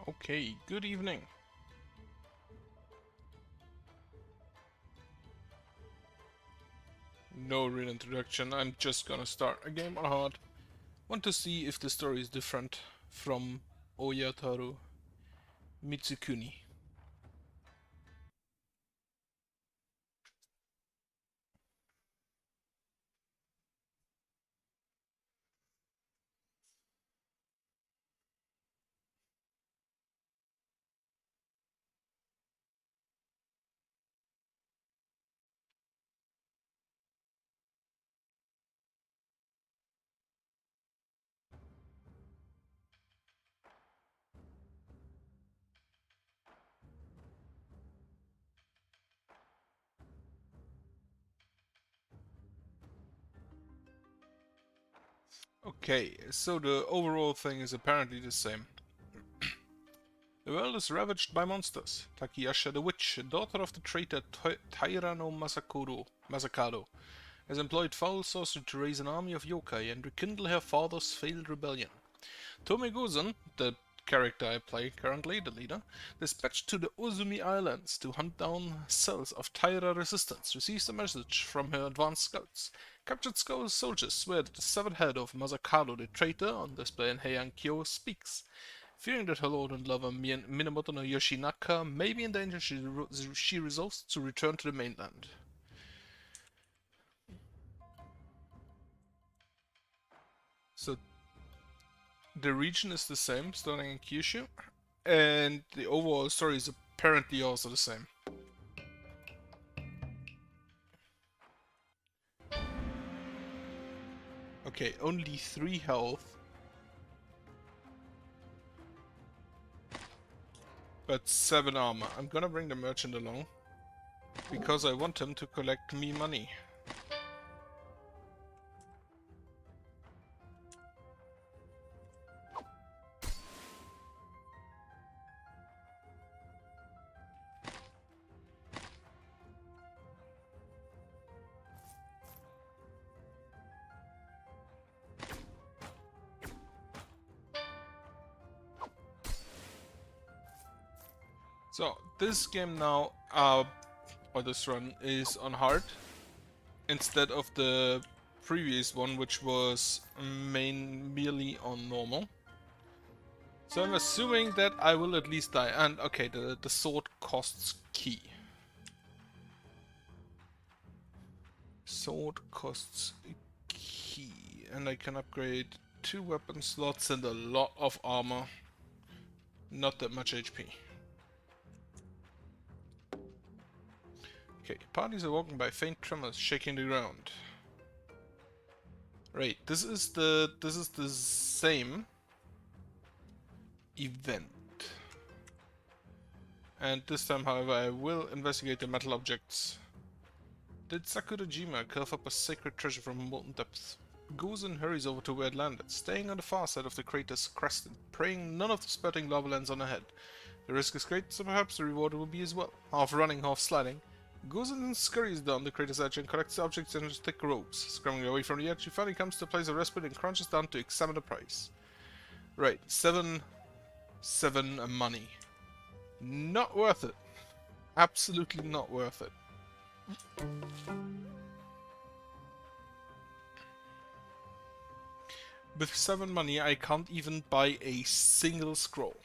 Okay, good evening. No real introduction, I'm just gonna start a game on hard. Want to see if the story is different from Oyataru Mitsukuni. Okay, so the overall thing is apparently the same. The world is ravaged by monsters. Takayasha the witch, daughter of the traitor Taira no Masakado, has employed foul sorcery to raise an army of yokai and rekindle her father's failed rebellion. Tomeguzan, the character I play currently, the leader, dispatched to the Ozumi Islands to hunt down cells of Taira resistance, receives a message from her advanced scouts. Captured soldiers swear that the severed head of Masakado, the traitor, on display in Heian-kyo, speaks. Fearing that her lord and lover Minamoto no Yoshinaka may be in danger, she resolves to return to the mainland. So the region is the same, starting in Kyushu, and the overall story is apparently also the same. Okay, only 3 health. But 7 armor. I'm gonna bring the merchant along, because I want him to collect me money. So, this game now, or this run, is on hard, instead of the previous one, which was merely on normal. So I'm assuming that I will at least die. And okay, the sword costs key. Sword costs key. And I can upgrade 2 weapon slots and a lot of armor. Not that much HP. Okay, parties are walking by faint tremors shaking the ground. Right, this is the same event. And this time, however, I will investigate the metal objects. Did Sakurajima carve up a sacred treasure from molten depths? Gozen hurries over to where it landed, staying on the far side of the crater's crest and praying none of the spurting lava lands on her head. The risk is great, so perhaps the reward will be as well. Half running, half sliding, Gozen scurries down the crater's edge and collects objects in his thick robes. Scrambling away from the edge, he finally comes to a place of respite and crunches down to examine the price. Right, 7 money. Not worth it. Absolutely not worth it. With 7 money, I can't even buy a single scroll.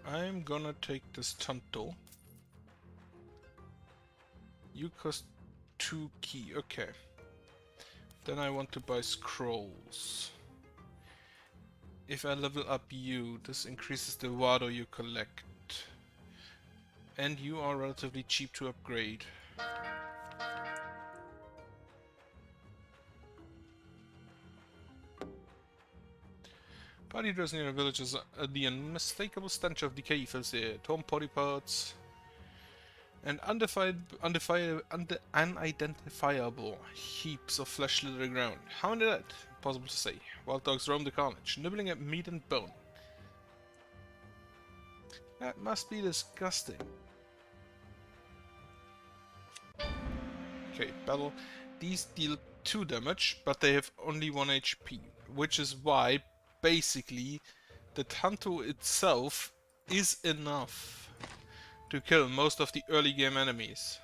I'm gonna take this Tanto. You cost 2 key, okay. Then I want to buy scrolls. If I level up you, this increases the Wado you collect. And you are relatively cheap to upgrade. Party dress near a village is the unmistakable stench of decay fills the air. Torn body parts and unidentifiable heaps of flesh litter the ground. How many that? Impossible to say. Wild dogs roam the carnage, nibbling at meat and bone. That must be disgusting. Okay, battle. These deal 2 damage, but they have only 1 HP, which is why, basically, the Tanto itself is enough to kill most of the early game enemies.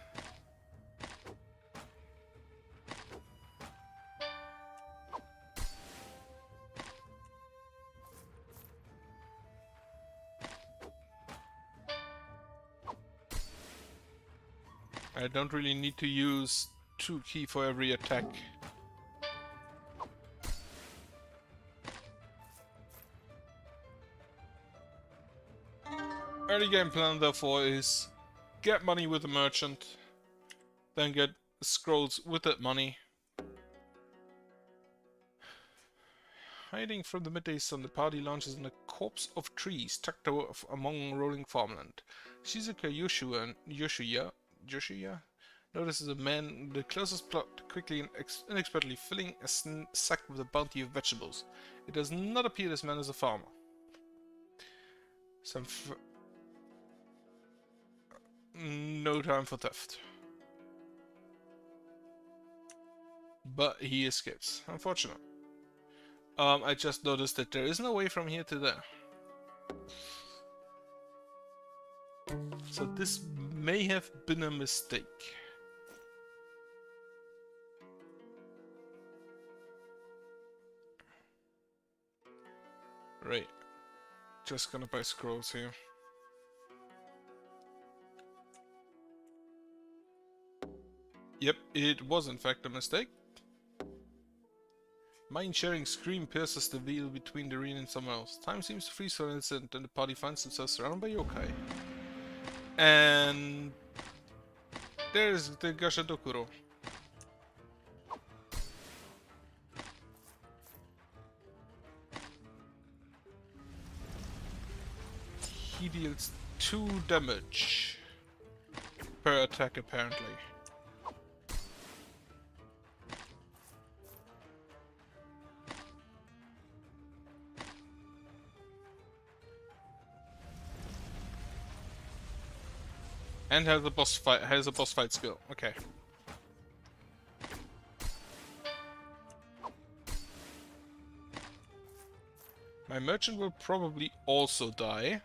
I don't really need to use 2 ki for every attack. Early game plan therefore is get money with the merchant, then get scrolls with that money. Hiding from the midday sun, the party launches in a copse of trees tucked among rolling farmland. Shizuka Yoshuya notices a man the closest plot, quickly and inexpertly filling a sack with a bounty of vegetables. It does not appear this man is a farmer. No time for theft. But he escapes. Unfortunate. I just noticed that there is no way from here to there. So this may have been a mistake. Right. Just gonna buy scrolls here. Yep, it was in fact a mistake. Mind-sharing scream pierces the veil between the arena and somewhere else. Time seems to freeze for an instant, and the party finds themselves surrounded by yokai. And there's the Gashadokuro. He deals 2 damage per attack apparently. And has a boss fight skill. Okay. My merchant will probably also die.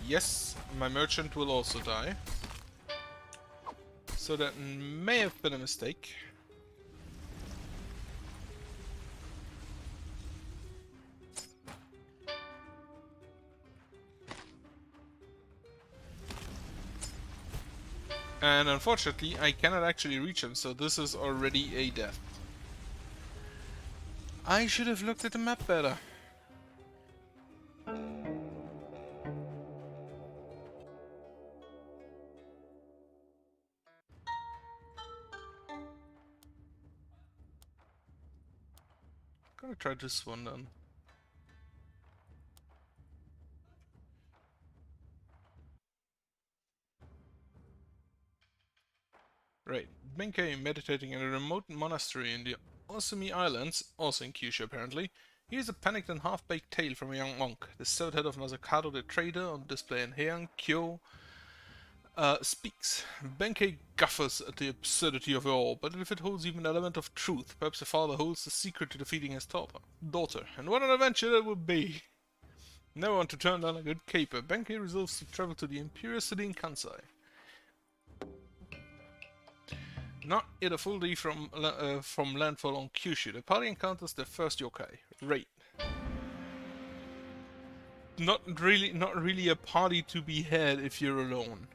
Yes, my merchant will also die. So that may have been a mistake. And unfortunately, I cannot actually reach him, so this is already a death. I should have looked at the map better. Gonna try this one then. Right, Benkei meditating in a remote monastery in the Osumi Islands, also in Kyushu apparently, hears a panicked and half-baked tale from a young monk. The severed head of Masakado the trader on display in Heian Kyo speaks. Benkei guffers at the absurdity of it all, but if it holds even an element of truth, perhaps the father holds the secret to defeating his daughter. And what an adventure that would be! Never want to turn down a good caper, Benkei resolves to travel to the imperial city in Kansai. Not yet a full day from landfall on Kyushu, the party encounters their first yokai, Raid. Not really a party to be had if you're alone.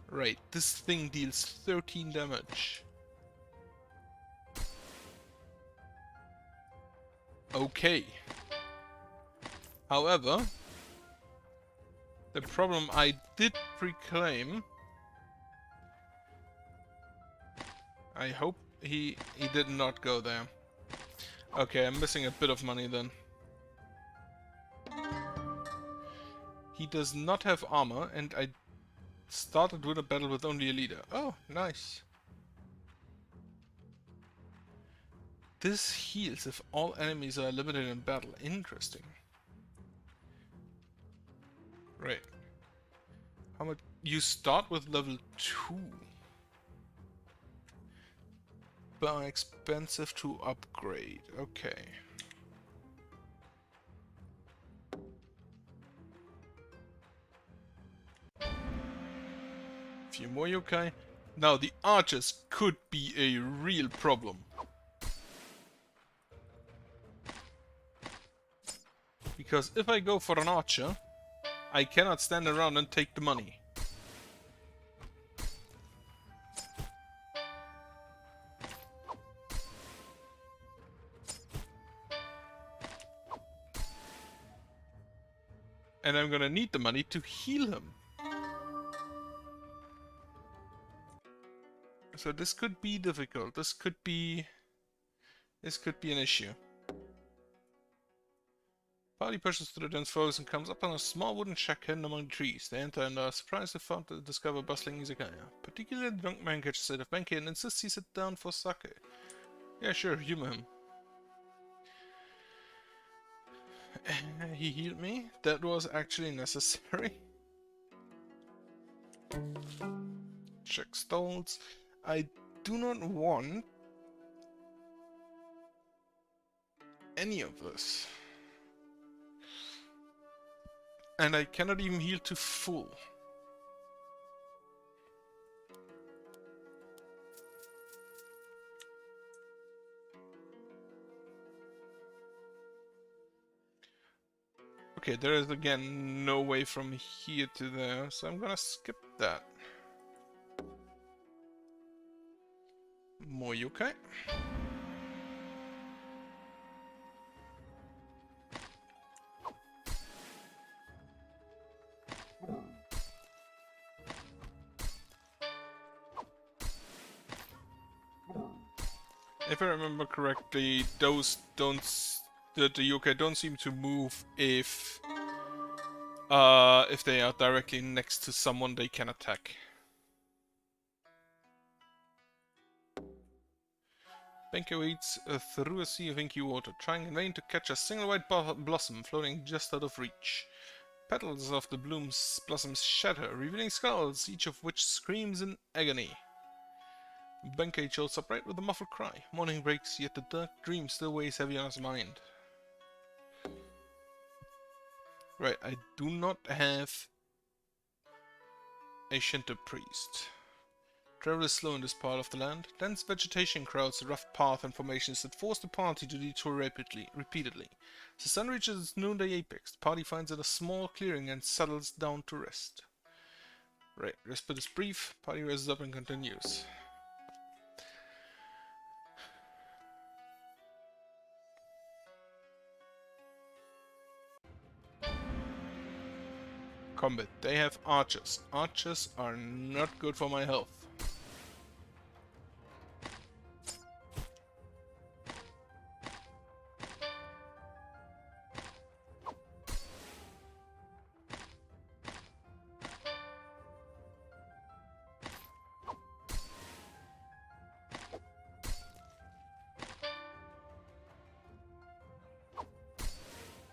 Right, this thing deals 13 damage. Okay. However, the problem I did proclaim. I hope he did not go there. Okay, I'm missing a bit of money then. He does not have armor, and I started with a battle with only a leader. Oh, nice. This heals if all enemies are limited in battle. Interesting. Right. How much? You start with level 2. But are expensive to upgrade. Okay. Few more yokai. Now the archers could be a real problem. Because if I go for an archer, I cannot stand around and take the money. And I'm gonna need the money to heal him. So this could be difficult. This could be an issue. Party pushes through the dense forest and comes upon a small wooden shack hidden among the trees. They enter and are surprised to discover bustling izakaya. Particularly the drunk man catches sight of Benkei and insists he sit down for sake. Yeah, sure, humor him. He healed me? That was actually necessary. Check stalls. I do not want any of this. And I cannot even heal to full. Okay, there is again no way from here to there, so I'm gonna skip that. More yokai. If I remember correctly, those don't the yokai don't seem to move if they are directly next to someone they can attack. Benko eats through a sea of inky water, trying in vain to catch a single white blossom floating just out of reach. Petals of the blossoms shatter, revealing skulls, each of which screams in agony. Benkei jolts upright with a muffled cry. Morning breaks, yet the dark dream still weighs heavy on his mind. Right, I do not have a Shinto priest. Travel is slow in this part of the land. Dense vegetation crowds the rough path and formations that force the party to detour repeatedly. As the sun reaches its noonday apex, the party finds it a small clearing and settles down to rest. Right, respite is brief, party rests up and continues. Combat. They have archers. Archers are not good for my health.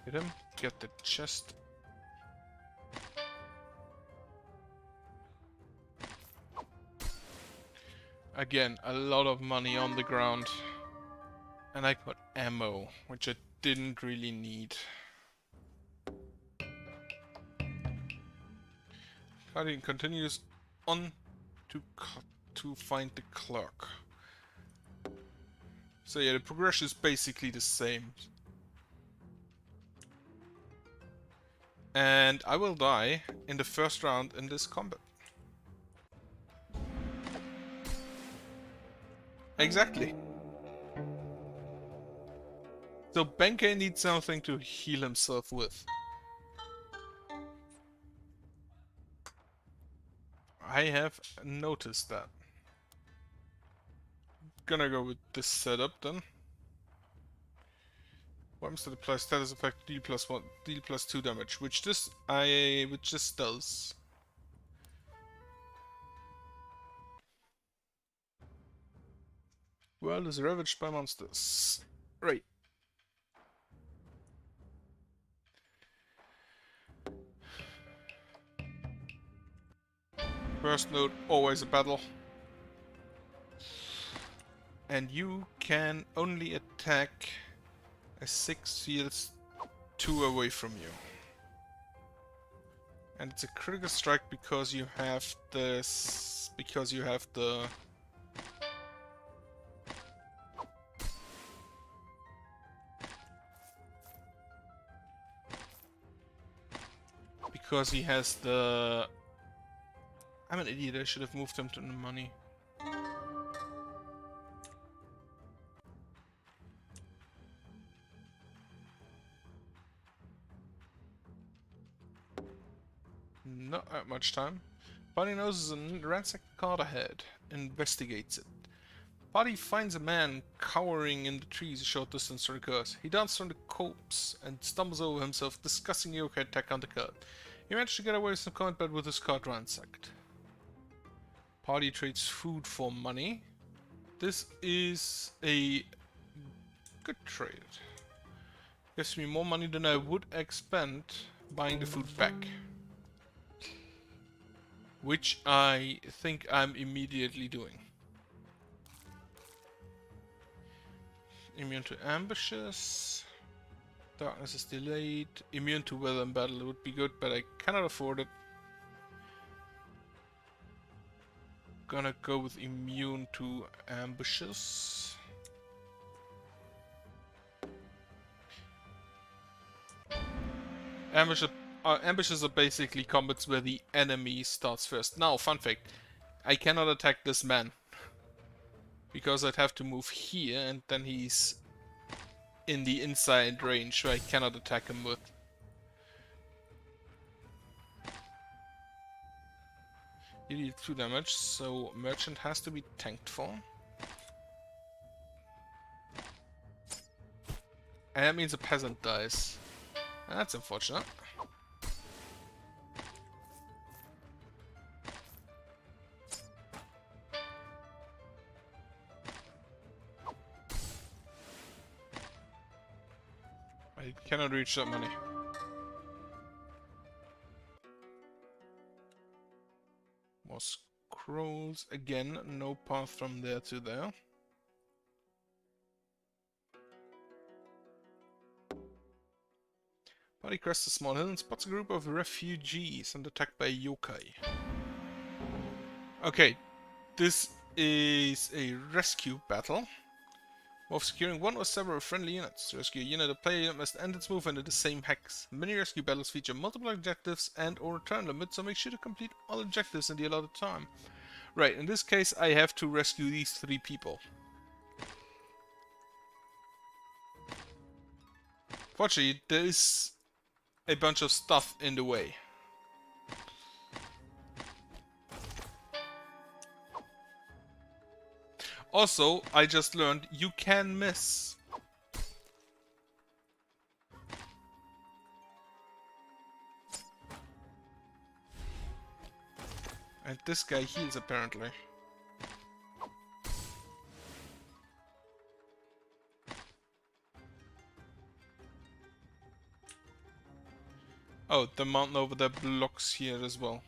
Hit him. Get the chest. Again, a lot of money on the ground. And I got ammo, which I didn't really need. Guardian continues on to find the clock. So yeah, the progression is basically the same. And I will die in the first round in this combat. Exactly. So Benkei needs something to heal himself with. I have noticed that. Gonna go with this setup then. Weapons that apply status effect deal +1, deal +2 damage, which this does. World is ravaged by monsters. Right. First note, always a battle. And you can only attack a 6 fields 2 away from you. And it's a critical strike because you have this... because you have the... because he has the... I'm an idiot, I should have moved him to the money. Not that much time. Party notices a ransacked cart ahead. Investigates it. Party finds a man cowering in the trees a short distance from the cart. He dances from the copse and stumbles over himself, discussing the yokai attack on the cart. He managed to get away with some combat with his cart ransacked. Party trades food for money. This is a good trade. Gives me more money than I would expend buying the food back. Which I think I'm immediately doing. Immune to ambushes. Darkness is delayed. Immune to weather in battle would be good, but I cannot afford it. Gonna go with immune to ambushes. Ambushes are basically combats where the enemy starts first. Now, fun fact. I cannot attack this man. Because I'd have to move here and then he's in the inside range, so I cannot attack him with. You deal 2 damage, so merchant has to be tanked for. And that means a peasant dies. That's unfortunate. I cannot reach that money. More scrolls. Again, no path from there to there. Party crests a small hill and spots a group of refugees and attacked by yokai. Okay, this is a rescue battle. While securing one or several friendly units. To rescue a unit, a player unit must end its movement in the same hex. Many rescue battles feature multiple objectives and or turn limits, so make sure to complete all objectives in the allotted time. Right, in this case I have to rescue these 3 people. Fortunately, there is a bunch of stuff in the way. Also, I just learned you can miss. And this guy heals apparently. Oh, the mountain over there blocks here as well.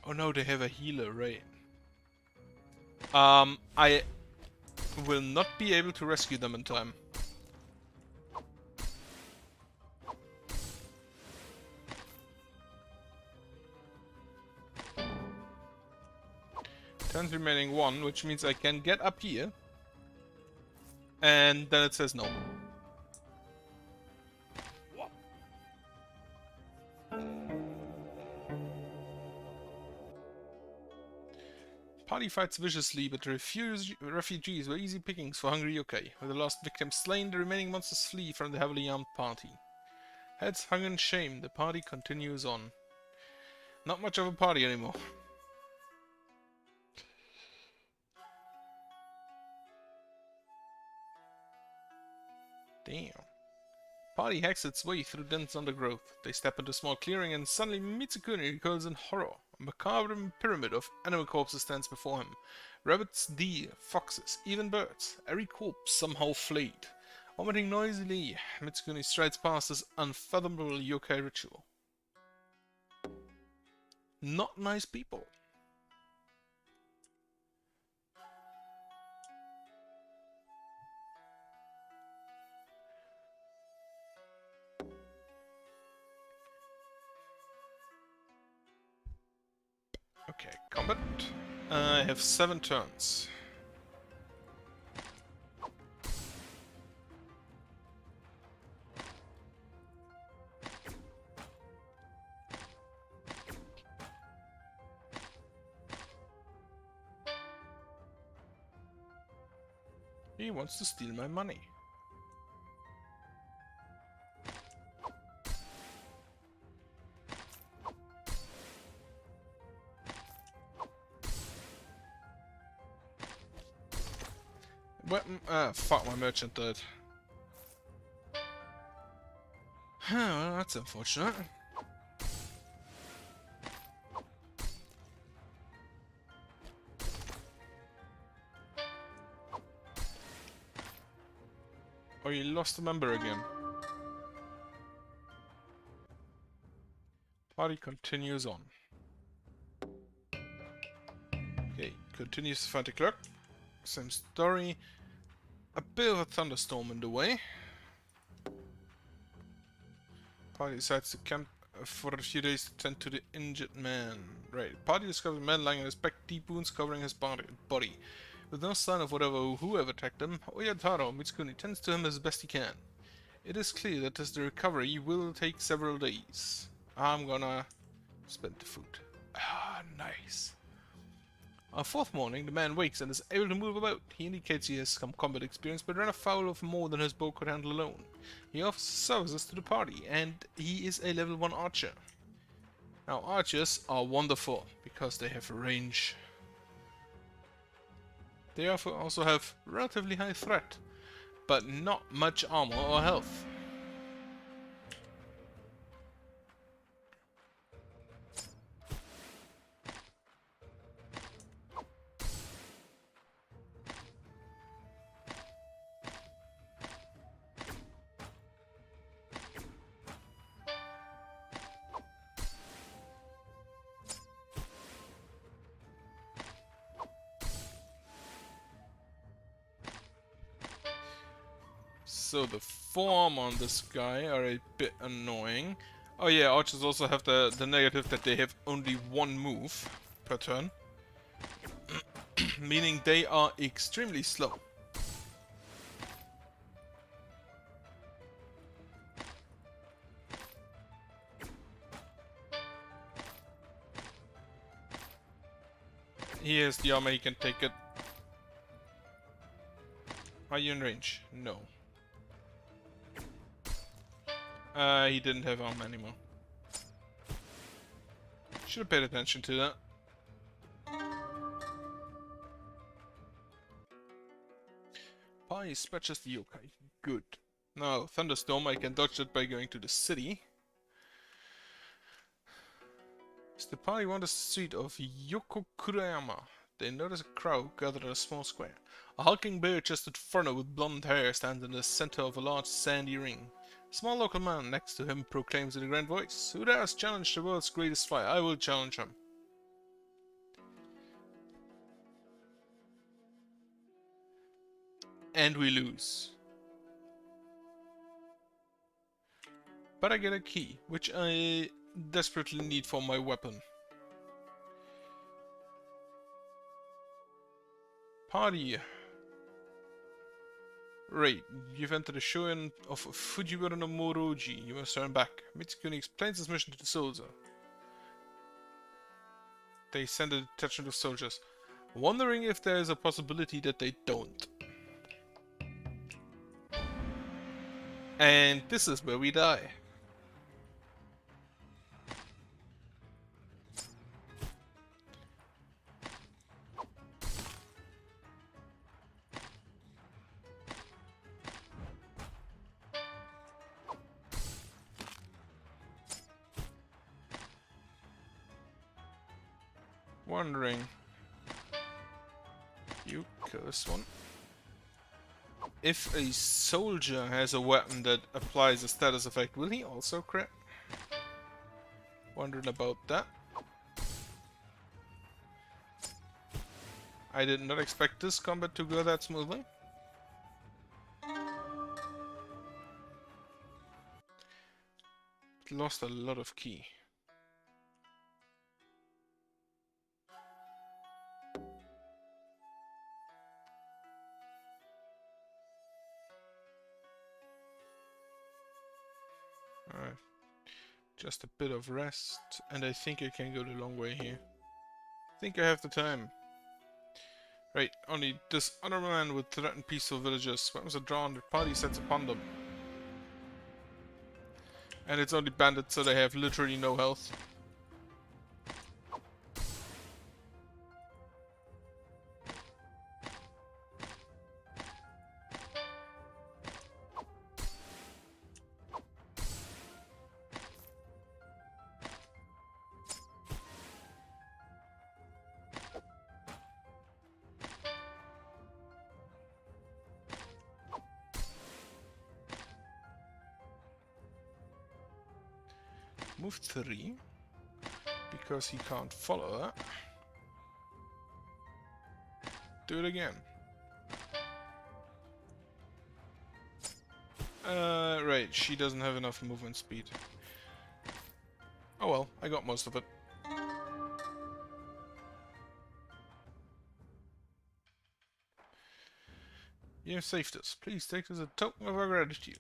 Oh no, they have a healer, right? I will not be able to rescue them in time. Turns remaining 1, which means I can get up here. And then it says no. Party fights viciously, but the refugees were easy pickings for hungry yokai. With the last victim slain, the remaining monsters flee from the heavily armed party. Heads hung in shame, the party continues on. Not much of a party anymore. Damn. Party hacks its way through dense undergrowth. They step into a small clearing and suddenly Mitsukuni recoils in horror. A macabre pyramid of animal corpses stands before him. Rabbits, deer, foxes, even birds. Every corpse somehow flayed. Vomiting noisily, Mitsukuni strides past this unfathomable yokai ritual. Not nice people. Okay, combat. I have 7 turns. He wants to steal my money. Weapon. Fuck, my merchant died. Well, that's unfortunate. Oh, you lost a member again. Party continues on. Okay, continues to fight the clerk. Same story. A bit of a thunderstorm in the way. Party decides to camp for a few days to tend to the injured man. Right. Party discovers a man lying on his back, deep wounds covering his body. With no sign of whoever attacked him, Oyataro Mitsukuni tends to him as best he can. It is clear that the recovery will take several days. I'm gonna spend the food. Ah, nice. On the 4th morning, the man wakes and is able to move about. He indicates he has some combat experience, but ran afoul of more than his bow could handle alone. He offers services to the party, and he is a level 1 archer. Now, archers are wonderful, because they have range. They also have relatively high threat, but not much armor or health. So the form on this guy are a bit annoying. Oh yeah, archers also have the negative that they have only 1 move per turn. Meaning they are extremely slow. He has the armor, he can take it. Are you in range? No. He didn't have armor anymore. Should have paid attention to that. Pi dispatches the yokai. Good. Now, thunderstorm, I can dodge it by going to the city. As the party wanders the street of Yokokurayama, they notice a crowd gathered in a small square. A hulking bare-chested foreigner with blonde hair stands in the center of a large sandy ring. A small local man next to him proclaims in a grand voice, "Who dares challenge the world's greatest fighter? I will challenge him." And we lose. But I get a key, which I desperately need for my weapon. Party. Right, you've entered the Shoin of Fujiwara no Moroji. You must turn back. Mitsukuni explains his mission to the soldier. They send a detachment of soldiers, wondering if there is a possibility that they don't. And this is where we die. Wondering. cursed one. If a soldier has a weapon that applies a status effect, will he also crit? Wondering about that. I did not expect this combat to go that smoothly. Lost a lot of ki. Alright. Just a bit of rest, and I think I can go the long way here. I think I have the time. Right, only this other man would threaten peaceful villagers. Weapons are drawn, the party sets upon them. And it's only bandits, so they have literally no health. Move 3, because he can't follow that. Do it again. Right, she doesn't have enough movement speed. Oh well, I got most of it. You have saved us. Please take this as a token of our gratitude.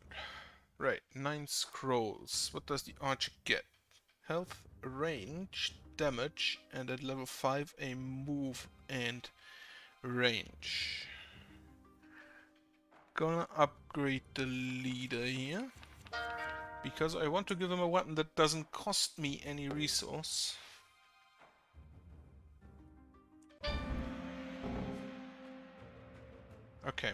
Right, 9 scrolls. What does the archer get? Health, range, damage, and at level 5 a move and range. Gonna upgrade the leader here. Because I want to give him a weapon that doesn't cost me any resource. Okay.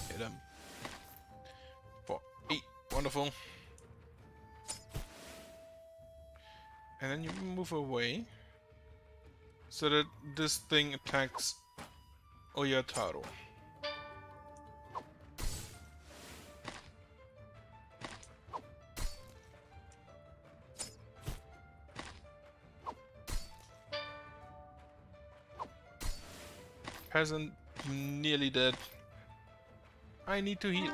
Hit him. For 8. Wonderful. And then you move away so that this thing attacks Oyataro. Peasant nearly dead. I need to heal.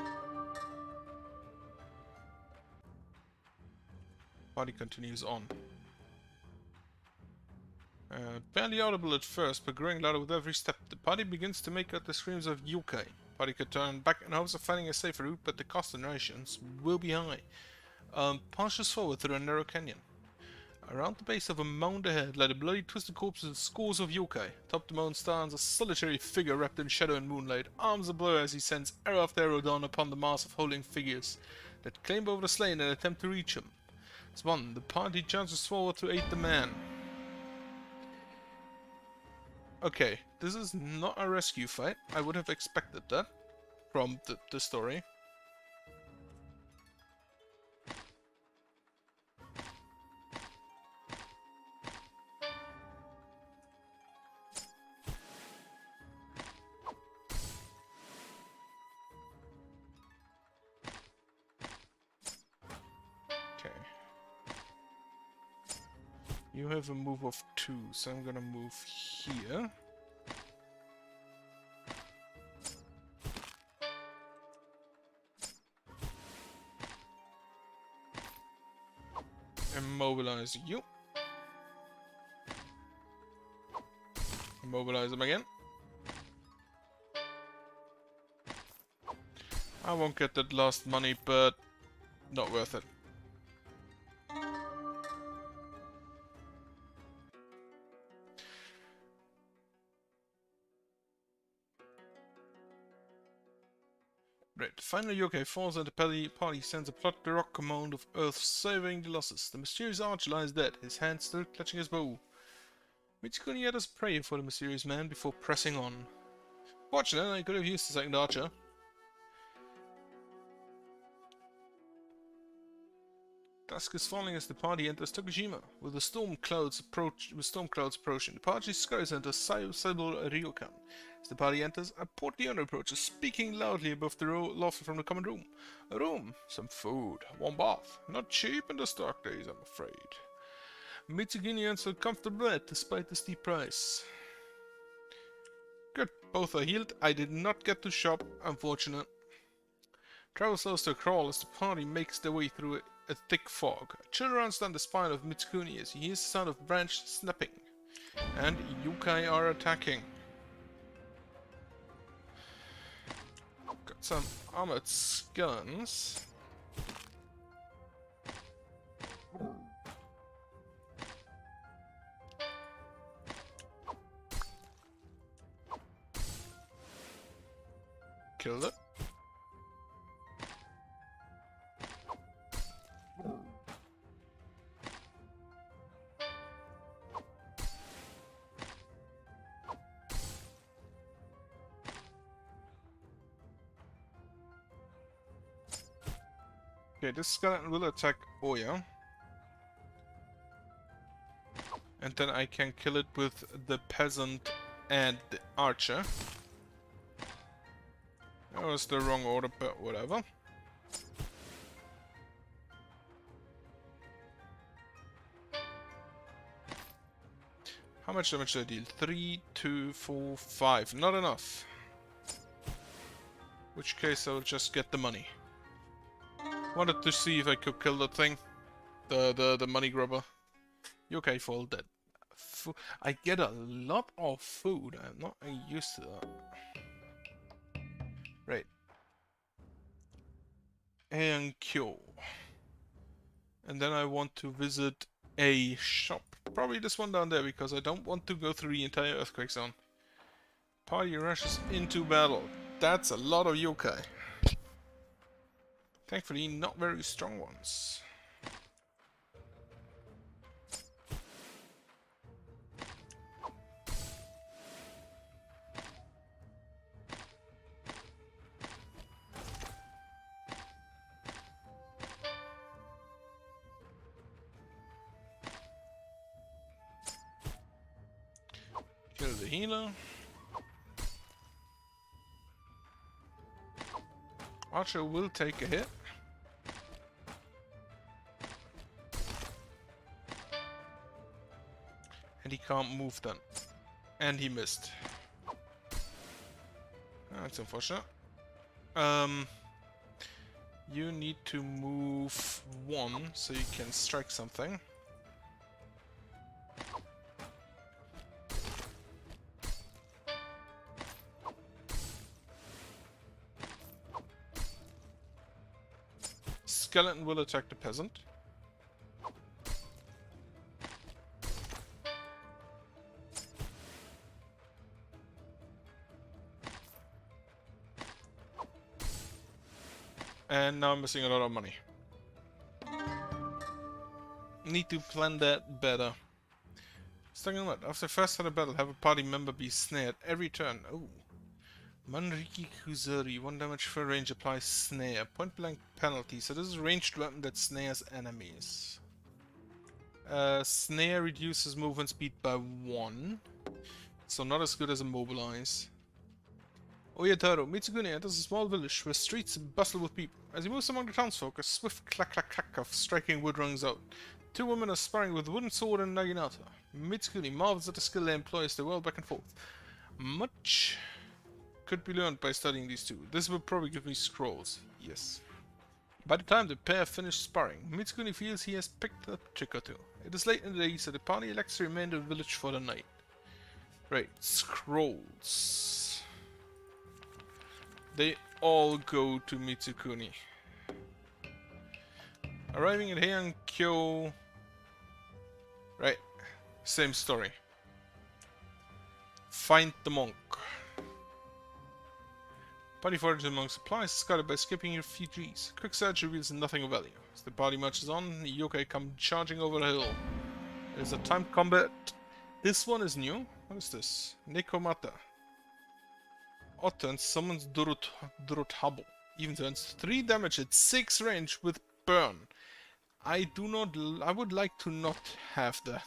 Party continues on. Barely audible at first, but growing louder with every step, the party begins to make out the screams of yokai. Party could turn back in hopes of finding a safer route, but the cost in rations will be high. Pushes forward through a narrow canyon. Around the base of a mound ahead lie the bloody twisted corpses of scores of yokai. Atop the mound stands a solitary figure wrapped in shadow and moonlight, arms ablur as he sends arrow after arrow down upon the mass of holding figures that climb over the slain and attempt to reach him. As one, the party charges forward to aid the man. Okay, this is not a rescue fight. I would have expected that from the story. Okay. You have a move of 2, so I'm gonna move here. Immobilize you. Immobilize him again. I won't get that last money, but not worth it. Right, finally yokai falls and the party sends a plot the rock command of Earth surveying the losses. The mysterious archer lies dead, his hand still clutching his bow. Mitsuko and the others pray for the mysterious man before pressing on. Fortunate, I could have used the second archer. Dusk is falling as the party enters Tokushima. With storm clouds approaching, the party scurries into Saibul Ryokan. As the party enters, a portly owner approaches, speaking loudly above the laughter from the common room. A room, some food, warm bath. Not cheap in these dark days, I'm afraid. Mitsugini earns a comfortable bed despite the steep price. Good, both are healed. I did not get to shop, unfortunate. Travel slows to a crawl as the party makes their way through a thick fog. A chill runs down the spine of Mitsukuni as he hears the sound of branch snapping. And yokai are attacking. Got some armored skeletons. Killed it. Okay, this skeleton will attack Oya. And then I can kill it with the peasant and the archer. That was the wrong order, but whatever. How much damage did I deal? 3, 2, 4, 5. Not enough. In which case I'll just get the money. Wanted to see if I could kill that thing. The money grubber. Yokai fall dead. I get a lot of food. I'm not used to that. Right. Heian-kyo. And then I want to visit a shop. Probably this one down there, because I don't want to go through the entire earthquake zone. Party rushes into battle. That's a lot of yokai. Thankfully, not very strong ones. Kill the healer. Archer will take a hit. And he can't move then. And he missed. That's unfortunate. You need to move 1 so you can strike something. Skeleton will attack the peasant. And now I'm missing a lot of money. Need to plan that better. Stuck in what? After first had a battle, have a party member be snared every turn. Oh. Manriki Kuzuri, 1 damage for range applies snare. Point blank penalty. So this is a ranged weapon that snares enemies. Snare reduces movement speed by 1. So not as good as immobilize. Oyataro, Mitsugune enters a small village where streets bustle with people. As he moves among the townsfolk, a swift clack-clack-clack of striking wood rings out. 2 women are sparring with wooden sword and naginata. Mitsugune marvels at the skill they employ as they whirl back and forth. Much could be learned by studying these two. This will probably give me scrolls. Yes. By the time the pair finish sparring, Mitsugune feels he has picked up a trick or two. It is late in the day, so the party elects to remain in the village for the night. Right, scrolls. They all go to Mitsukuni. Arriving at Heian-kyo. Right, same story. Find the monk. Party forages among supplies, scattered by escaping refugees. Quick search reveals nothing of value. As the party marches on, the yokai come charging over the hill. It is a timed combat. This one is new. What is this? Nekomata. Otten summons Durutabo. Even though it's 3 damage at 6 range with burn. I would like to not have that.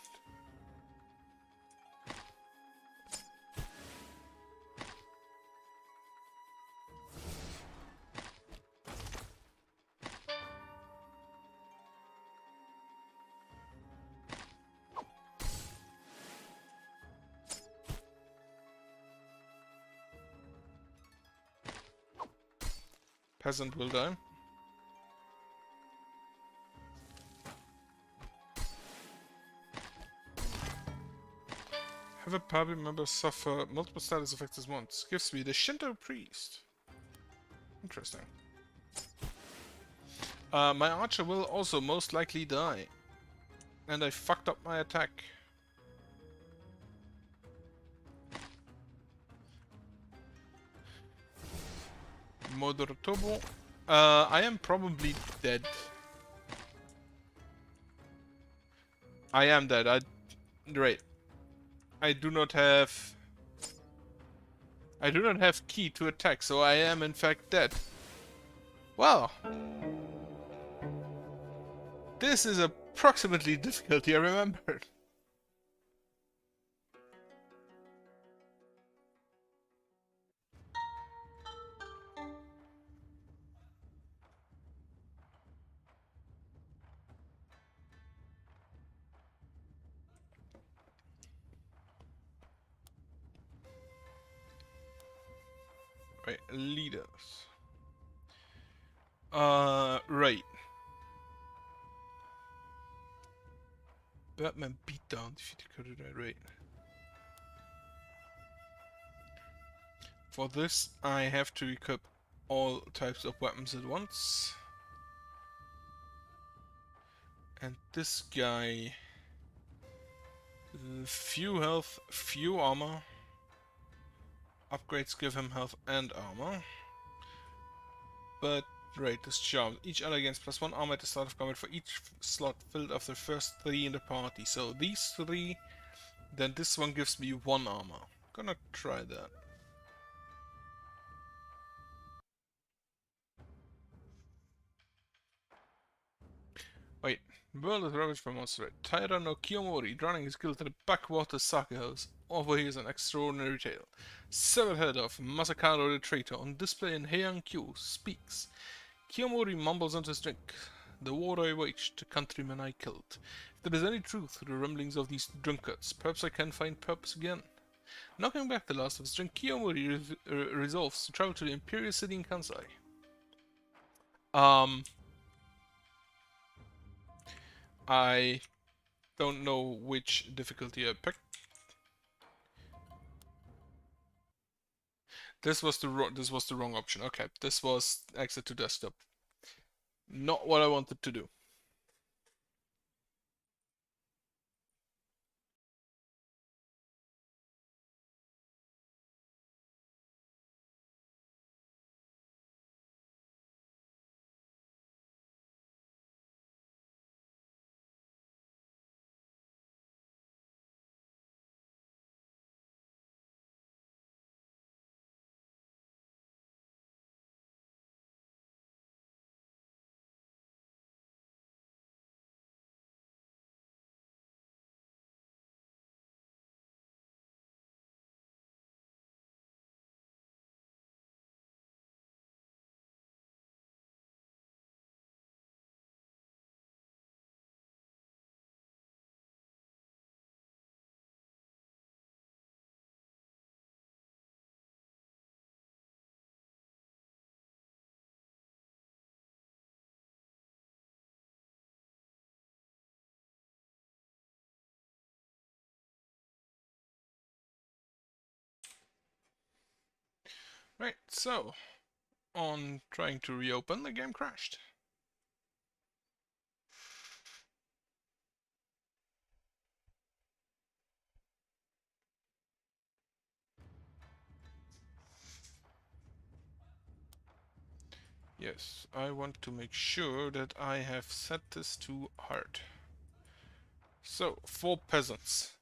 Peasant will die. Have a party member suffer multiple status effects at once. Gives me the Shinto Priest. Interesting. My archer will also most likely die. And I fucked up my attack. Moderatobo. I am probably dead. I am dead. Right. I do not have key to attack, so I am in fact dead. Well, this is approximately the difficulty I remembered. Right, leaders. Right. Batman beatdown defeated Corridor, right. For this, I have to equip all types of weapons at once. And this guy... few health, few armor. Upgrades give him health and armor. But, right, this charm. Each ally gains +1 armor at the start of combat for each slot filled of the first 3 in the party. So these 3, then this one gives me 1 armor. Gonna try that. Wait, world is ravaged by monsters. Taira no Kiyomori, drowning his guilt in the backwater sake house, overhears an extraordinary tale. Severed head of Masakaro the traitor on display in Heian-kyu speaks. Kiyomori mumbles under his drink. The war I waged, the countrymen I killed. If there is any truth to the rumblings of these drunkards, perhaps I can find purpose again. Knocking back the last of his drink, Kiyomori resolves to travel to the Imperial City in Kansai. I don't know which difficulty I picked. This was the wrong option. Okay, this was exit to desktop. Not what I wanted to do. Right, so on trying to reopen, the game crashed. Yes, I want to make sure that I have set this to hard. So, 4 peasants.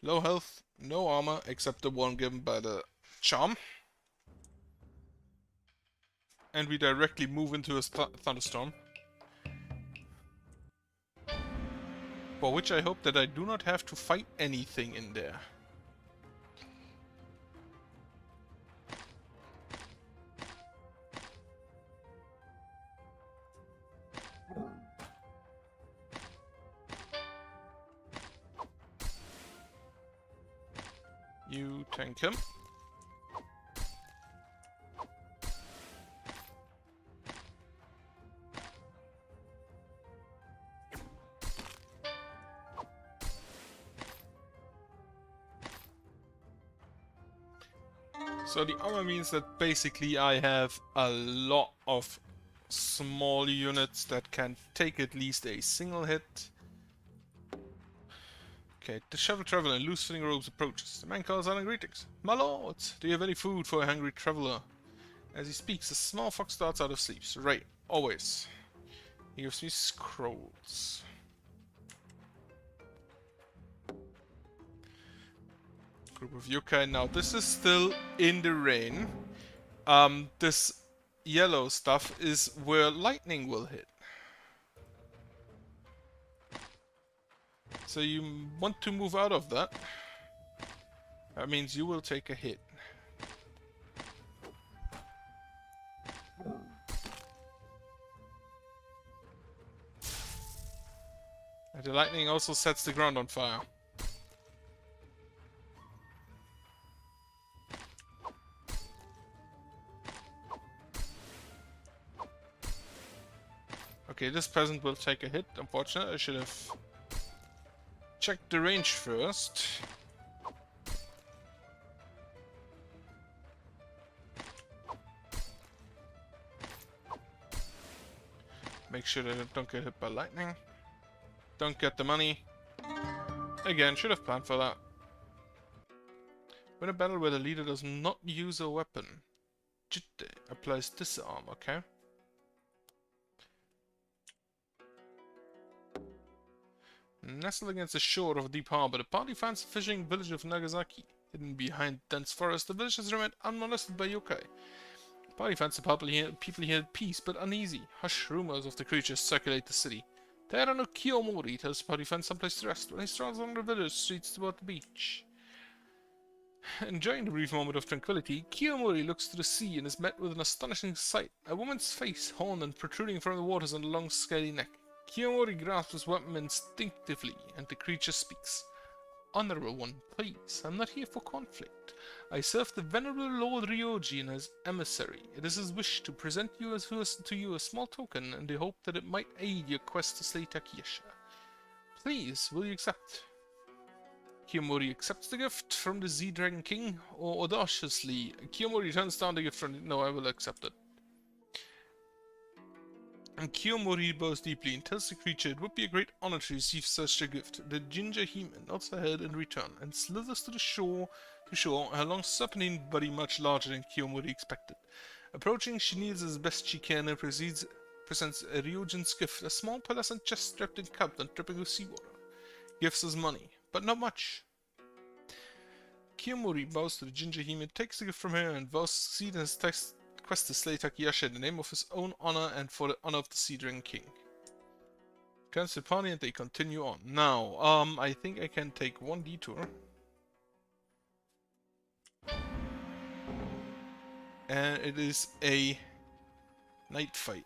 Low health, no armor, except the one given by the charm. and we directly move into a thunderstorm. For which I hope that I do not have to fight anything in there. You tank him. So the armor means that basically I have a lot of small units that can take at least a single hit. Okay, the shovel traveler in loose fitting robes approaches. The man calls out in greetings. My lords, do you have any food for a hungry traveler? As he speaks, a small fox starts out of sleep. Right, always. He gives me scrolls. Group of yokai. Now, this is still in the rain. This yellow stuff is where lightning will hit. So you want to move out of that. That means you will take a hit. And the lightning also sets the ground on fire. Okay, this peasant will take a hit. Unfortunately, I should have checked the range first. Make sure that I don't get hit by lightning. Don't get the money. Again, should have planned for that. When a battle where the leader does not use a weapon, Jitte applies disarm, okay? Nestled against the shore of a deep harbor, the party finds the fishing village of Nagasaki. Hidden behind dense forest, the village has remained unmolested by yokai. The party finds the people here at peace but uneasy. Hush rumors of the creatures circulate the city. Taira no Kiyomori tells the party finds someplace to rest when he strolls along the village streets toward the beach. Enjoying the brief moment of tranquility, Kiyomori looks to the sea and is met with an astonishing sight. A woman's face, horned and protruding from the waters on a long scaly neck. Kiyomori grasps his weapon instinctively, and the creature speaks. Honorable one, please, I'm not here for conflict. I serve the venerable Lord Ryoji and his emissary. It is his wish to present to you a small token in the hope that it might aid your quest to slay Takiyasha. Please, will you accept? Kiyomori accepts the gift from the Z-Dragon King, or audaciously, Kiyomori turns down the gift from... No, I will accept it. And Kiyomori bows deeply and tells the creature it would be a great honor to receive such a gift. The ginger hime nods her head in return and slithers to shore, her long serpentine body much larger than Kiyomori expected. Approaching, she kneels as best she can and presents a Ryujin's gift, a small pearlescent chest strapped in cup and dripping with seawater. Gives us money, but not much. Kiyomori bows to the ginger hime, takes the gift from her, and vows to succeed in his quest to slay Takiyasha in the name of his own honor and for the honor of the Sea-Dragon King. Turns to the party and they continue on. Now, I think I can take one detour. And it is a night fight.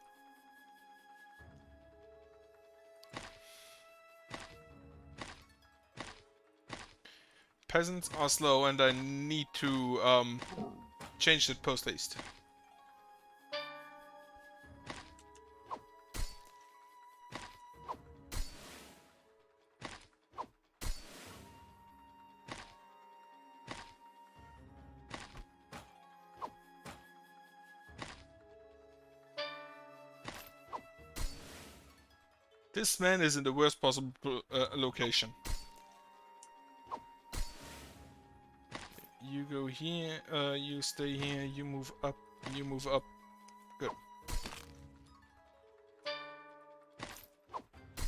Peasants are slow and I need to change it post haste. This man is in the worst possible location. You go here, you stay here, you move up, you move up. Good.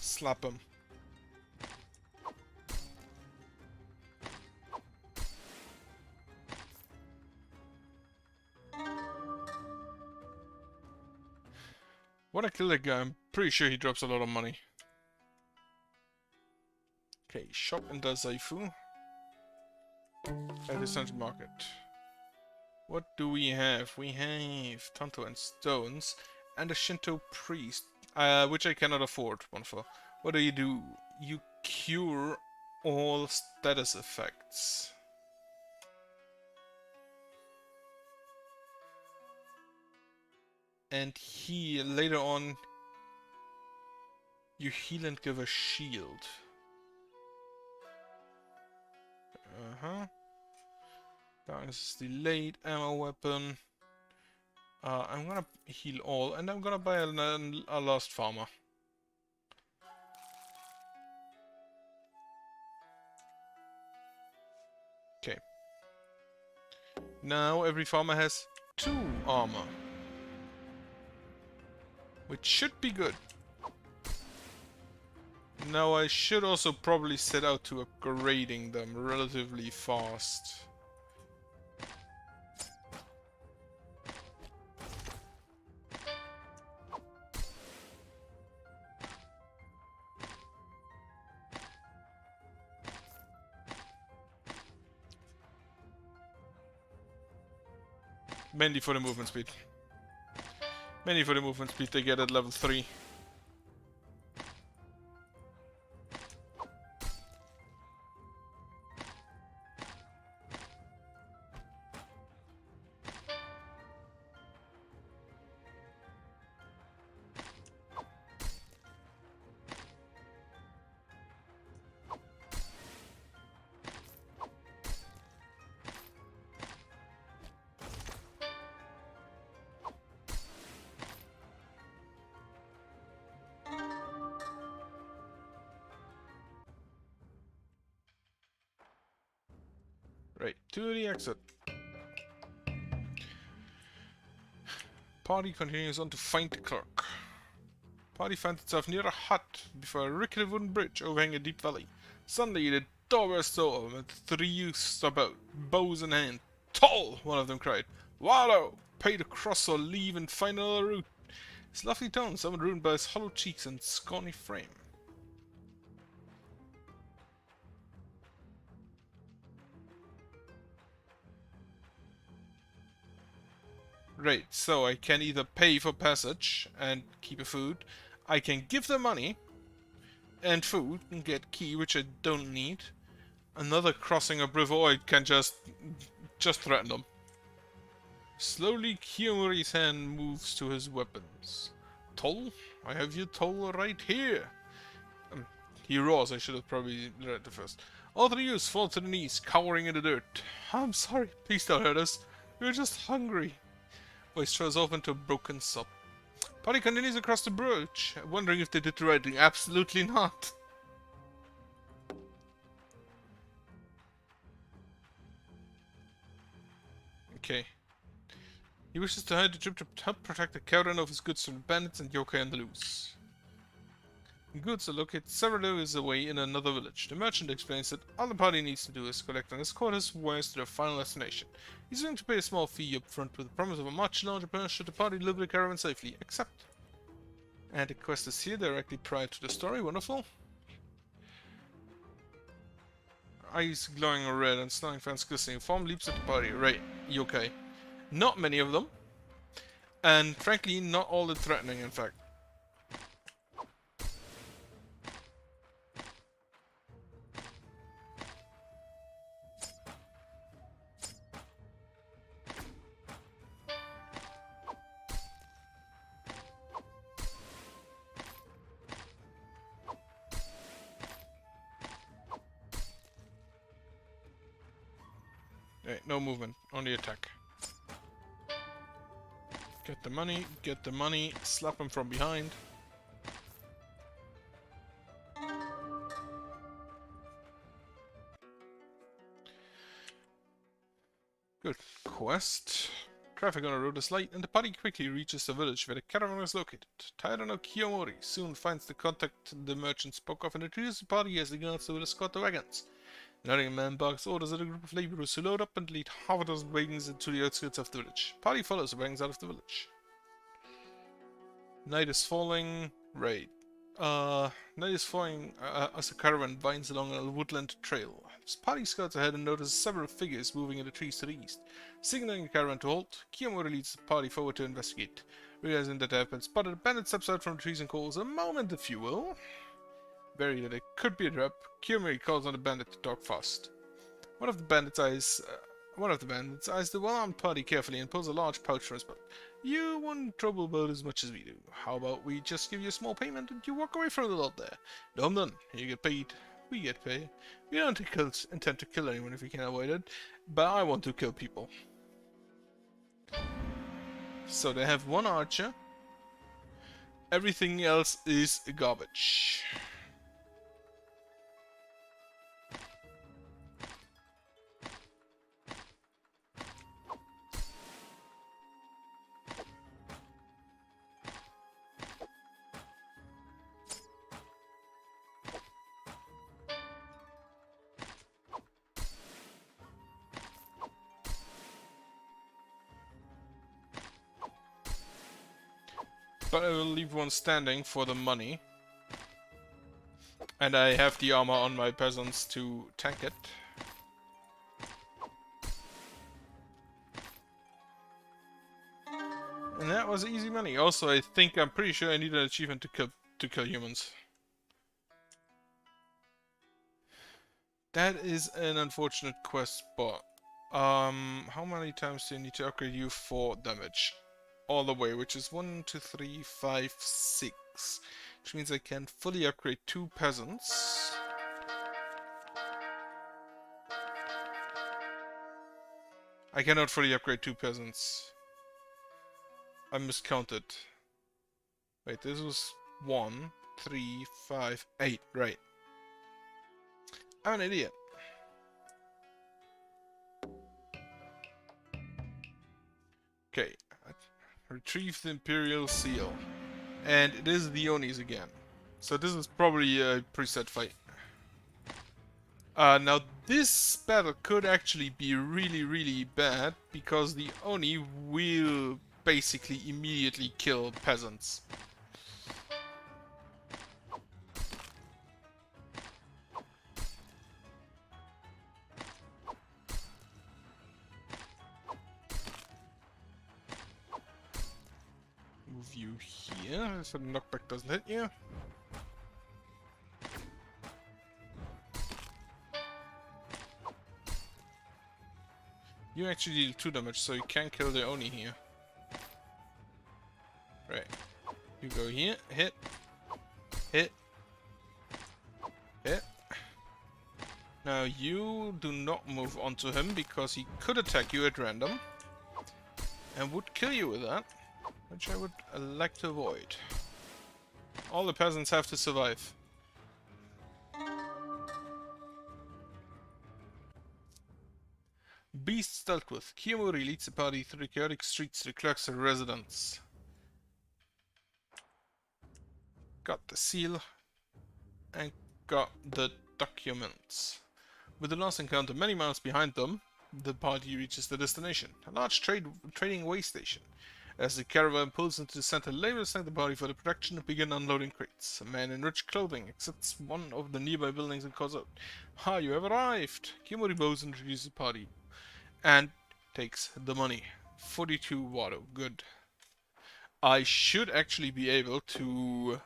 Slap him. When I kill that guy, I'm pretty sure he drops a lot of money. Okay, shop in the Zaifu. At the central market. What do we have? We have Tanto and stones and a Shinto priest, which I cannot afford. Wonderful. What do? You cure all status effects. And later on, you heal and give a shield. Darkness is delayed, ammo weapon. I'm gonna heal all, and I'm gonna buy a Lost Farmer. Okay. Now every farmer has 2 armor. Which should be good. Now I should also probably set out to upgrading them relatively fast. Mainly for the movement speed. Mainly for the movement speed they get at level 3. Right, to the exit. Party continues on to find the clerk. Party finds itself near a hut before a rickety wooden bridge overhanging a deep valley. Suddenly the door bursts open and 3 youths step out, bows in hand. "Toll!" one of them cried. "Wallow! Pay the cross or leave and find another route." His lovely tone somewhat ruined by his hollow cheeks and scrawny frame. Right, so I can either pay for passage and keep a food, I can give them money and food and get key, which I don't need. Another crossing of river, or I can just threaten them. Slowly, Kiyomori's hand moves to his weapons. "Toll? I have your toll right here." He roars, I should have probably read it first. All 3 youths fall to their knees, cowering in the dirt. "I'm sorry, please don't hurt us. We were just hungry." Voice throws off into a broken sob. Party continues across the bridge, wondering if they did the right thing. Absolutely not. Okay. He wishes to hide the trip to help protect the caravan of his goods from the bandits and yokai on the loose. The goods are located several days away in another village. The merchant explains that all the party needs to do is collect and escort his wares to their final destination. He's willing to pay a small fee up front with the promise of a much larger purse should the party deliver the caravan safely. Accept. And the quest is here directly prior to the story. Wonderful. Eyes glowing red and snarling fans glistening. Form leaps at the party. Right, yokai. Not many of them. And frankly, not all that threatening, in fact. Right, no movement, only attack. Get the money, slap him from behind. Good quest. Traffic on the road is light, and the party quickly reaches the village where the caravan is located. Taira no Kiyomori soon finds the contact the merchant spoke of and introduces the party as the guards who will escort the wagons. Another man barks orders at a group of laborers who load up and lead half a dozen wagons into the outskirts of the village. Party follows the wagons out of the village. Night is falling. Right. Night is falling as the caravan winds along a woodland trail. The party scouts ahead and notices several figures moving in the trees to the east. Signaling the caravan to halt, Kiyomori leads the party forward to investigate. Realizing that they have been spotted, a bandit steps out from the trees and calls a moment, if you will. Worried that it could be a trap, Kiyomori calls on the bandit to talk fast. One of the bandits eyes the well-armed party carefully and pulls a large pouch from his belt. You wouldn't trouble about as much as we do. How about we just give you a small payment and you walk away from the lot there? Done. You get paid. We get paid. We don't intend to kill anyone if we can avoid it, but I want to kill people. So they have one archer. Everything else is garbage. But I will leave one standing for the money. And I have the armor on my peasants to tank it. And that was easy money. Also, I'm pretty sure I need an achievement to kill humans. That is an unfortunate quest, but how many times do you need to upgrade you for damage? All the way, which is 1, 2, 3, 5, 6. Which means I can fully upgrade 2 peasants. I cannot fully upgrade 2 peasants. I miscounted. Wait, this was 1, 3, 5, 8, right. I'm an idiot. Okay. Retrieve the Imperial Seal. And it is the Onis again. So this is probably a preset fight. Now this battle could actually be really bad, because the Oni will basically immediately kill peasants. Move you here so the knockback doesn't hit you. You actually deal 2 damage, so you can kill the Oni here. Right. You go here, hit, hit, hit. Now you do not move onto him because he could attack you at random and would kill you with that, which I would like to avoid. All the peasants have to survive. Beasts dealt with. Kiyomori leads the party through the chaotic streets to the clerk's residence. Got the seal and got the documents. With the last encounter many miles behind them, the party reaches the destination, a large trading way station. As the caravan pulls into the center, laborers thank the party for the production and begin unloading crates. A man in rich clothing exits one of the nearby buildings and calls out, "Ah, you have arrived!" Kiyomori bows and introduces the party and takes the money. 42 water, good. I should actually be able to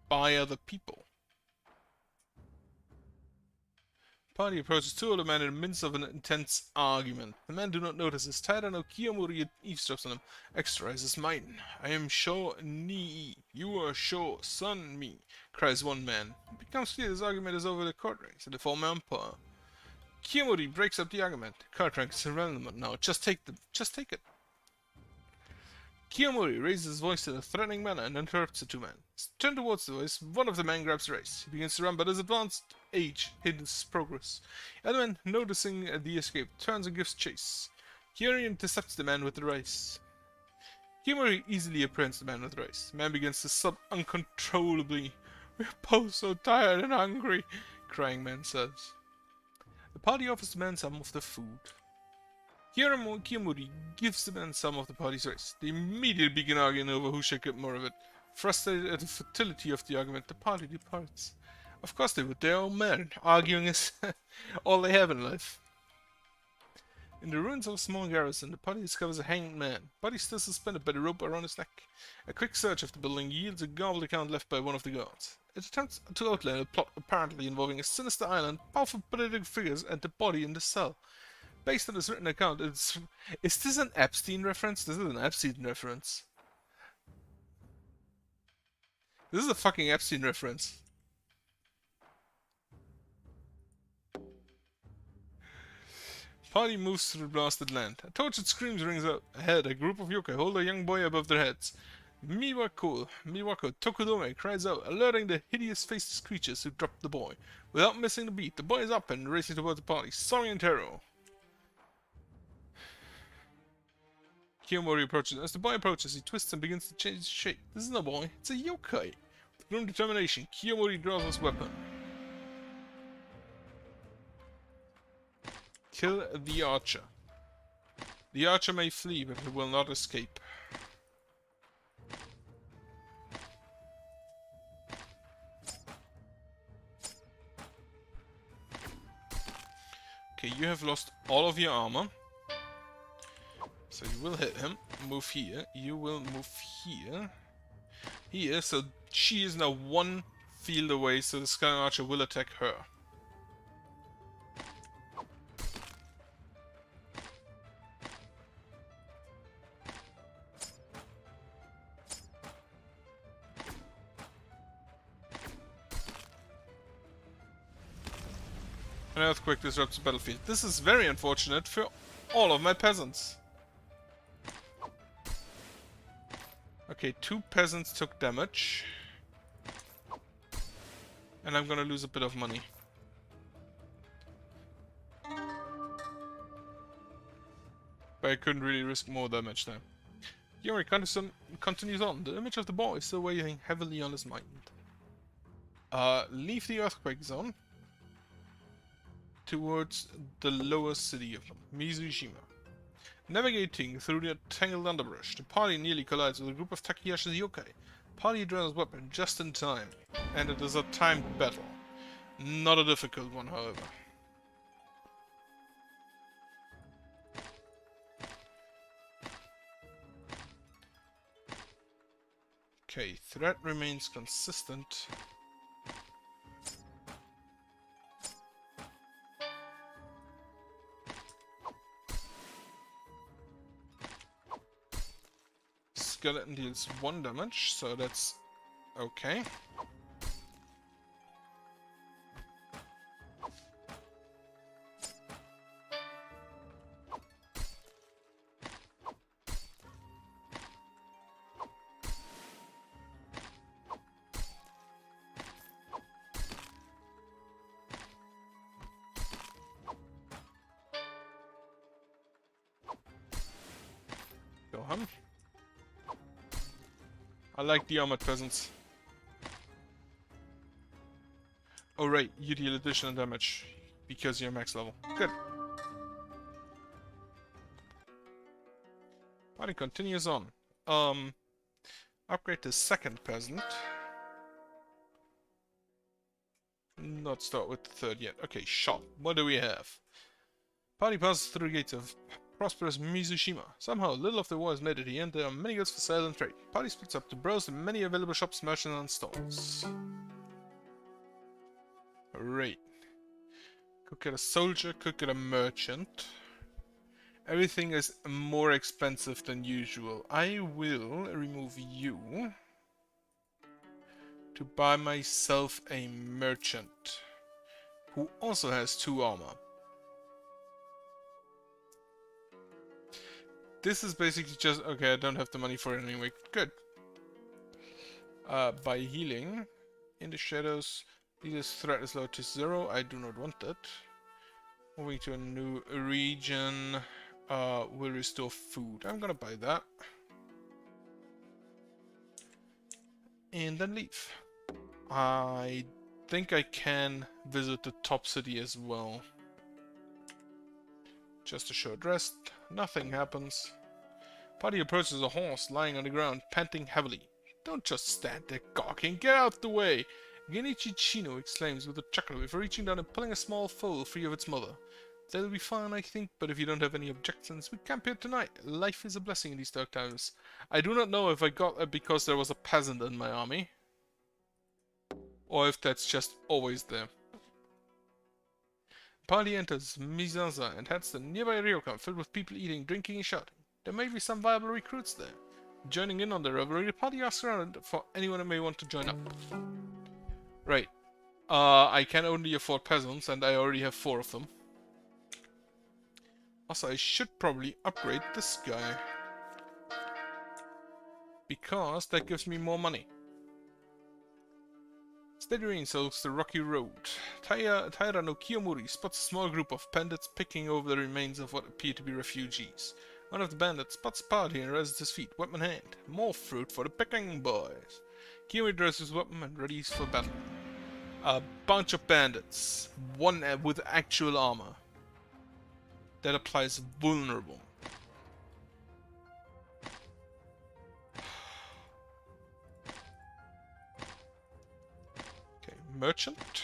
buy other people. Party approaches 2 older men in the midst of an intense argument. The men do not notice as Taira no Kiyomori eavesdrops on them. "Extra is mine. I am Sho Nii. You are Sho Son Mi," cries one man. It becomes clear this argument is over the court ranks and the former empire. Kiyomori breaks up the argument. Card rank is irrelevant now. Just take it. Kiyomori raises his voice in a threatening manner and interrupts the 2 men. Turned towards the voice, one of the men grabs the rice. He begins to run, but his advanced age hinders progress. The other man, noticing the escape, turns and gives chase. Kiyomori intercepts the man with the rice. Kiyomori easily apprehends the man with the rice. The man begins to sob uncontrollably. "We're both so tired and hungry," crying man says. The party offers the man some of the food. Kiyomori gives the men some of the party's rice. They immediately begin arguing over who should get more of it. Frustrated at the futility of the argument, the party departs. Of course they would, they're all men. Arguing is all they have in life. In the ruins of a small garrison, the party discovers a hanged man. Body still suspended by the rope around his neck. A quick search of the building yields a garbled account left by one of the guards. It attempts to outline a plot apparently involving a sinister island, powerful political figures, and the body in the cell. Based on this written account, is this an Epstein reference? This is an Epstein reference. This is a fucking Epstein reference. Party moves through the blasted land. A tortured scream rings out. Ahead, a group of yokai hold a young boy above their heads. Miwako Tokudome cries out, alerting the hideous faceless creatures who dropped the boy. Without missing the beat, the boy is up and racing towards the party, soaring in terror. Kiyomori approaches. As the boy approaches, he twists and begins to change his shape. This isn't a boy, it's a yokai. With grim determination, Kiyomori draws his weapon. Kill the archer. The archer may flee, but he will not escape. Okay, you have lost all of your armor. So you will hit him. Move here. You will move here. Here, so she is now one field away, so the Sky Archer will attack her. An earthquake disrupts the battlefield. This is very unfortunate for all of my peasants. Okay, 2 peasants took damage. And I'm gonna lose a bit of money. But I couldn't really risk more damage there. Yuri continues on. The image of the boy is still weighing heavily on his mind. Leave the earthquake zone towards the lower city of Mizushima. Navigating through the tangled underbrush, the party nearly collides with a group of Takayashi's yokai. Party draws his weapon just in time, and it is a timed battle. Not a difficult one, however. Okay, threat remains consistent. Skeleton deals 1 damage, so that's okay. Go on. I like the armored peasants. Oh right, you deal additional damage because you're max level. Good. Party continues on. Upgrade the second peasant. Not start with the third yet. Okay, shop. What do we have? Party passes through the gates of prosperous Mizushima. Somehow, little of the war is made at the end. There are many goods for sale and trade. Party splits up to browse the many available shops, merchants, and stalls. Right. Could get a soldier, could get a merchant. Everything is more expensive than usual. I will remove you to buy myself a merchant who also has 2 armor. This is basically just... okay, I don't have the money for it anyway. Good. By healing in the shadows, this threat is lowered to 0. I do not want that. Moving to a new region will restore food. I'm gonna buy that. And then leave. I think I can visit the top city as well. Just a short rest, Nothing happens. Party approaches a horse lying on the ground, panting heavily. Don't just stand there gawking, get out the way! Genichi Chino exclaims with a chuckle before reaching down and pulling a small foal free of its mother. They'll be fine, I think, but if you don't have any objections, we camp here tonight. Life is a blessing in these dark times. I do not know if I got that because there was a peasant in my army, or if that's just always there. The party enters Mizaza and heads to the nearby ryokan filled with people eating, drinking, and shouting. There may be some viable recruits there. Joining in on the revelry, the party asks around for anyone who may want to join up. Right. I can only afford peasants, and I already have 4 of them. Also, I should probably upgrade this guy, because that gives me more money. Steady rain soaks the rocky road. Taira no Kiyomori spots a small group of bandits picking over the remains of what appear to be refugees. One of the bandits spots a party and raises his feet, weapon in hand. More fruit for the picking, boys. Kiyomori draws his weapon and readies for battle. A bunch of bandits, one with actual armor. That applies vulnerable. Okay, merchant.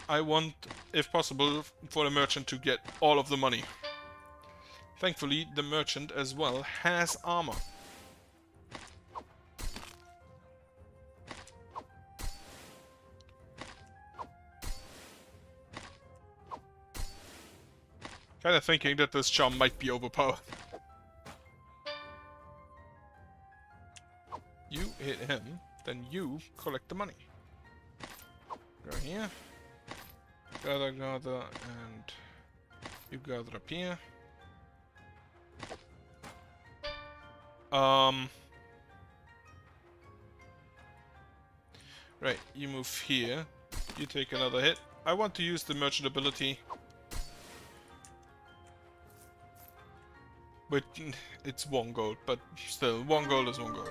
I want, if possible, for the merchant to get all of the money. Thankfully, the merchant as well has armor. Kinda thinking that this charm might be overpowered. You hit him, then you collect the money. Go here. Gather, and you gather up here. Right, you move here. You take another hit. I want to use the merchant ability. But it's 1 gold, but still, 1 gold is 1 gold.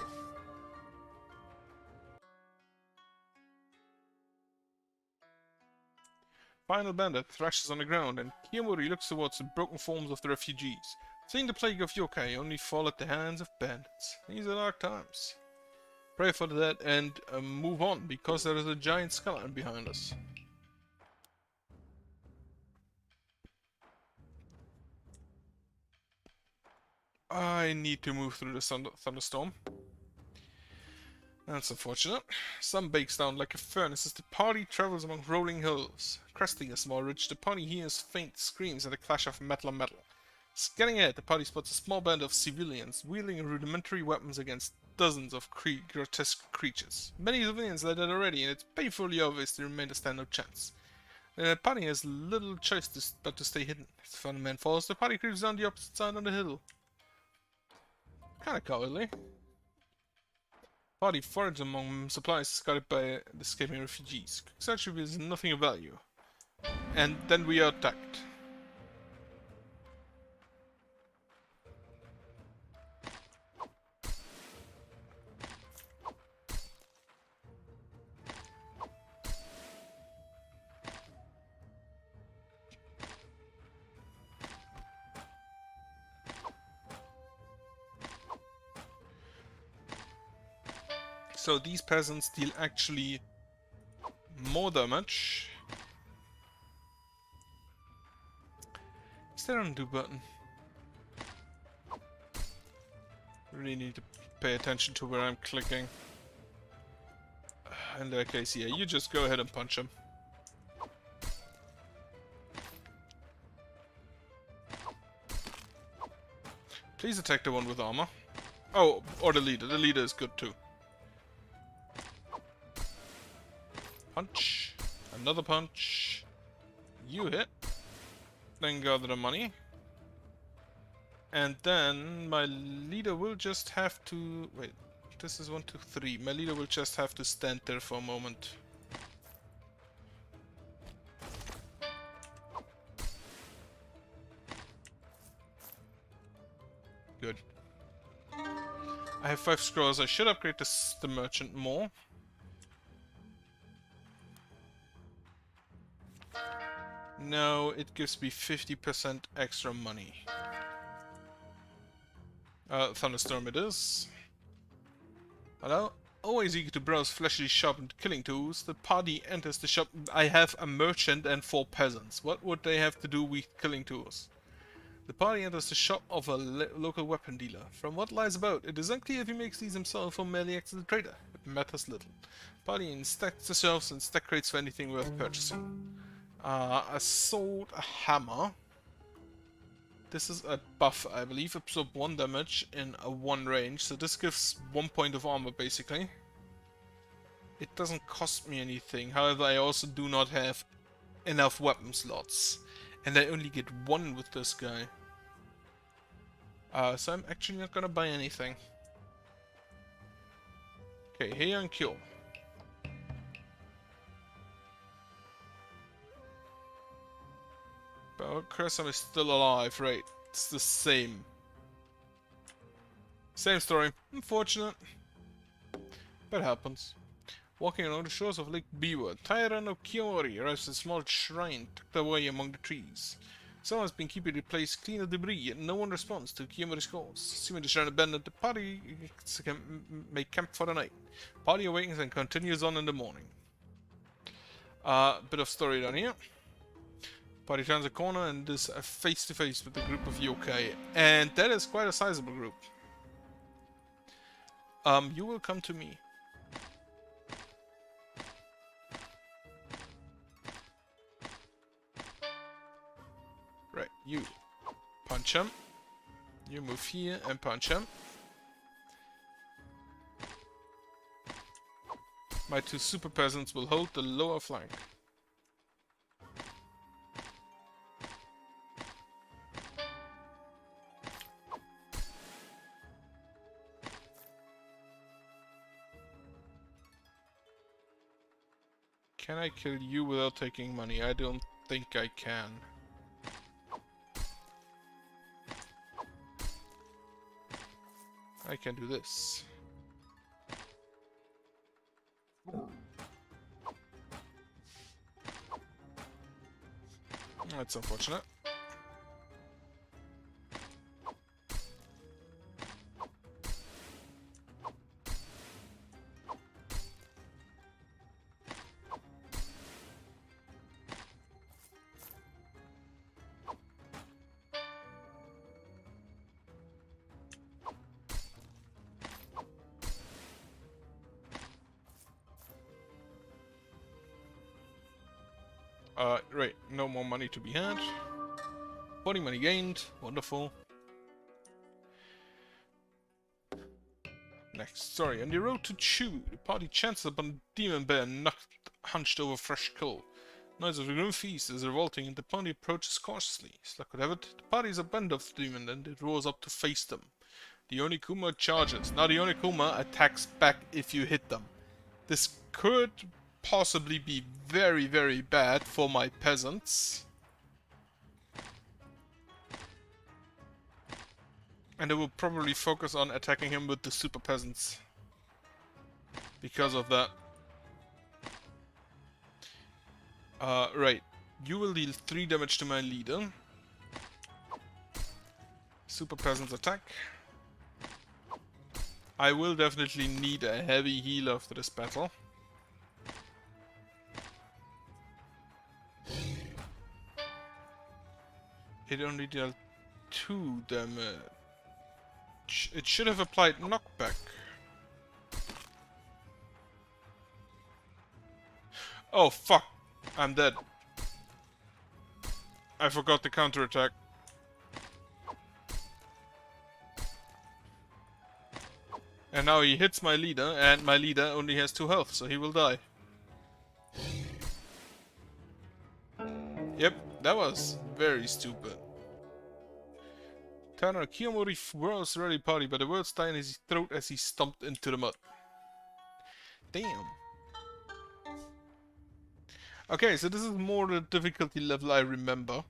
Final bandit thrashes on the ground, and Kiyomori looks towards the broken forms of the refugees. Seeing the plague of yokai only fall at the hands of bandits. These are dark times. Pray for the dead and move on, because there is a giant skeleton behind us. I need to move through the thunderstorm. That's unfortunate. Sun bakes down like a furnace as the party travels among rolling hills. Cresting a small ridge, the party hears faint screams and a clash of metal on metal. Scanning ahead, the party spots a small band of civilians wielding rudimentary weapons against dozens of grotesque creatures. Many civilians are dead already, and it's painfully obvious the remainder stand no chance. The party has little choice but to stay hidden. If the final man falls, the party creeps down the opposite side on the hill. Kinda cowardly. Party forages among supplies scattered by the escaping refugees. Quick search reveals nothing of value. And then we are attacked. So these peasants deal actually more damage. Is there an undo button? Really need to pay attention to where I'm clicking. In that case, yeah, you just go ahead and punch him. Please attack the one with armor. Oh, or the leader. The leader is good too. Punch. Another punch. You hit. Then gather the money. And then my leader will just have to... Wait, this is 1, 2, 3. My leader will just have to stand there for a moment. Good. I have 5 scrolls. I should upgrade the merchant more. No, it gives me 50% extra money. Thunderstorm it is. Hello? Always eager to browse fleshly shop and killing tools, the party enters the shop. I have a merchant and 4 peasants. What would they have to do with killing tools? The party enters the shop of a local weapon dealer. From what lies about, it is unclear if he makes these himself or merely acts as a trader. It matters little. The party inspects the shelves and stack crates for anything worth purchasing. A sword, a hammer. This is a buff, I believe. Absorb 1 damage in a 1 range, so this gives 1 point of armor basically. It doesn't cost me anything, however I also do not have enough weapon slots. And I only get 1 with this guy. So I'm actually not gonna buy anything. Okay, here and kill. But Crescent is still alive, right? It's the same. Same story. Unfortunate. But happens. Walking along the shores of Lake Biwa, Taira no Kiori arrives at a small shrine tucked away among the trees. Someone has been keeping the place clean of debris, yet no one responds to Kiomori's calls. Assuming the shrine abandoned, the party may camp for the night. Party awakens and continues on in the morning. Bit of story down here. Party turns a corner and is face to face with a group of yokai, and that is quite a sizable group. You will come to me. Right, you punch him. You move here and punch him. My 2 super peasants will hold the lower flank. Can I kill you without taking money? I don't think I can. I can do this. That's unfortunate. Right, no more money to be had. Body money gained, wonderful. Next, sorry, on the road to Chu, the party chances upon a demon bear hunched over fresh coal. Noise of the grim feast is revolting and the party approaches cautiously. As luck would have it, the party is a band of the demon and it roars up to face them. The Onikuma charges. Now the Onikuma attacks back if you hit them. This could possibly be very, very bad for my peasants. And I will probably focus on attacking him with the super peasants. Because of that. Right. You will deal 3 damage to my leader. Super peasants attack. I will definitely need a heavy heal after this battle. It only dealt 2 damage. It should have applied knockback. Oh fuck! I'm dead. I forgot the counterattack. And now he hits my leader, and my leader only has 2 health, so he will die. Yep, that was very stupid. Tanner Kiyomori whirls ready party, but the words die in his throat as he stomped into the mud. Damn. Okay, so this is more the difficulty level I remember.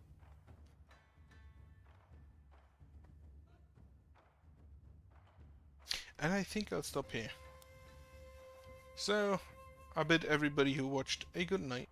And I think I'll stop here. So, I bid everybody who watched a good night.